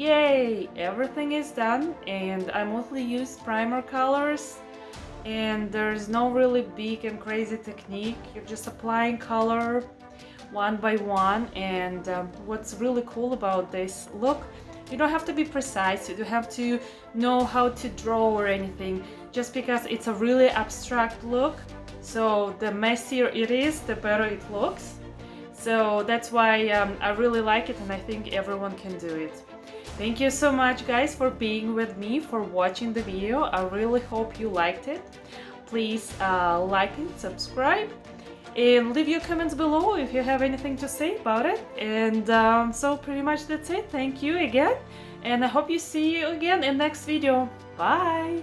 Yay! Everything is done, and I mostly use primer colors, and there's no really big and crazy technique. You're just applying color one by one, and what's really cool about this look, you don't have to be precise, you don't have to know how to draw or anything, just because it's a really abstract look, so the messier it is, the better it looks. So that's why I really like it, and I think everyone can do it. Thank you so much, guys, for being with me, for watching the video. I really hope you liked it. Please like and subscribe, and leave your comments below if you have anything to say about it. And so pretty much that's it. Thank you again, and I hope you see you again in next video. Bye!